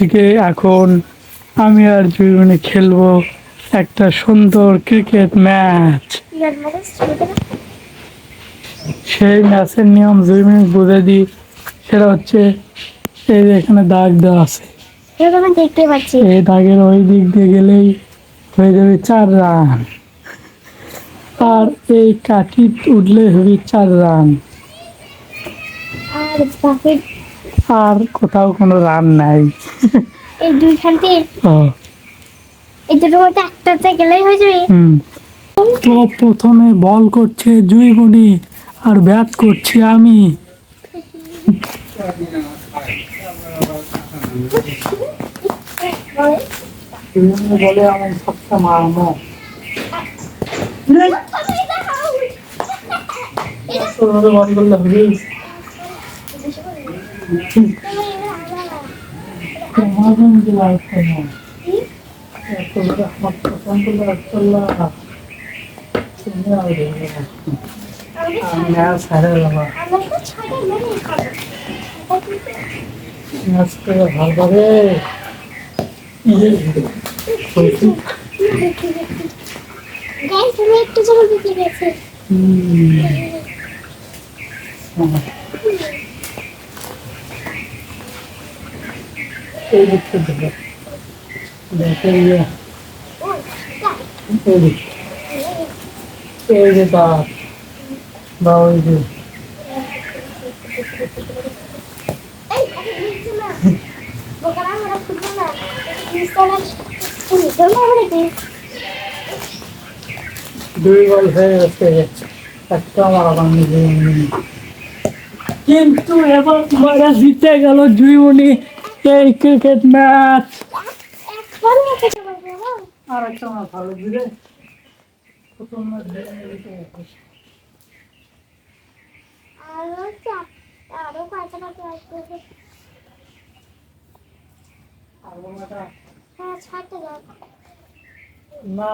আজকে এখন আমি আর জুইমনি খেলবো একটা সুন্দর ক্রিকেট ম্যাচ। সেই ম্যাচের নিয়ম জুইমনি বুঝে দিই। সেটা হচ্ছে এই যে এখানে দাগ দেওয়া আছে, দেখতে পাচ্ছি এই দাগের ওই দিক দিয়ে গেলেই হয়ে যাবে 4 রান, আর এই কাঠি উঠলে হবে 4 রান, আর বাকি আর কোথাও কোনো রান নাই। এই দুইখানতে ও, এই দুটোর মধ্যে একটা গেলেই হয়ে যাবে। তো প্রথমে বল করছে জুইমনি আর ব্যাট করছি আমি। বলে আমার সবটা মারমো বল করলে হবে। তোমার ভালো একটু জল দিতে গেছে। এই দিকটা দেবে দেখে এই যে দাঁত বা ওই যে দুই বল হয়ে গেছে, একটা আমার বাঙালি জুইমনি, কিন্তু এবার মারা জিতে গেল জুইমনি এই ক্রিকেট ম্যাচ। আর একটা আমার ভালো দিলে প্রথম ম্যাচ আরো কয়টা হ্যাঁ ছাড়তে যাও না,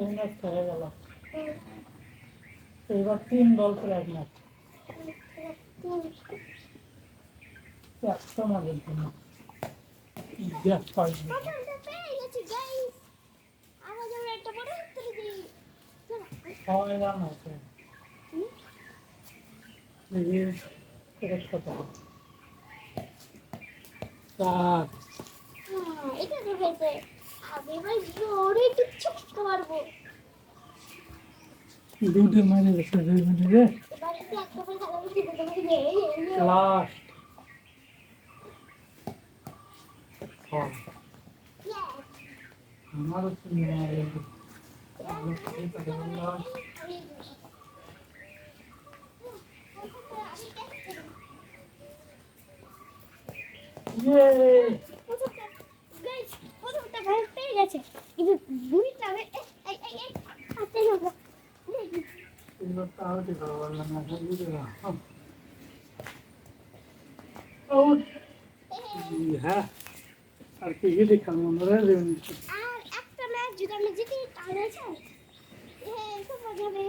এই ম্যাচ হেরে গেল। এবার 3 বল করে 1 ম্যাচ, একটা ম্যাচের জন্য দেখ পাইনি। ছয় রান আছে, কত 4 এটা দেখেছে আমি ভাই জোরে একটু ছক্কা মারবো। দুটো মারে গেছে জুইমনি রে। এবার একটু একটা করে খেলা বুঝি তোমাকে দিয়ে লাস্ট আমারও পেয়ে গেছে কিন্তু দুইটা হাতে হবে হ্যাঁ, আর কি কি দেখাল মনে আর একটা ম্যাচ যদি আমরা জিতি তাহলে আছে খুব মজা হবে।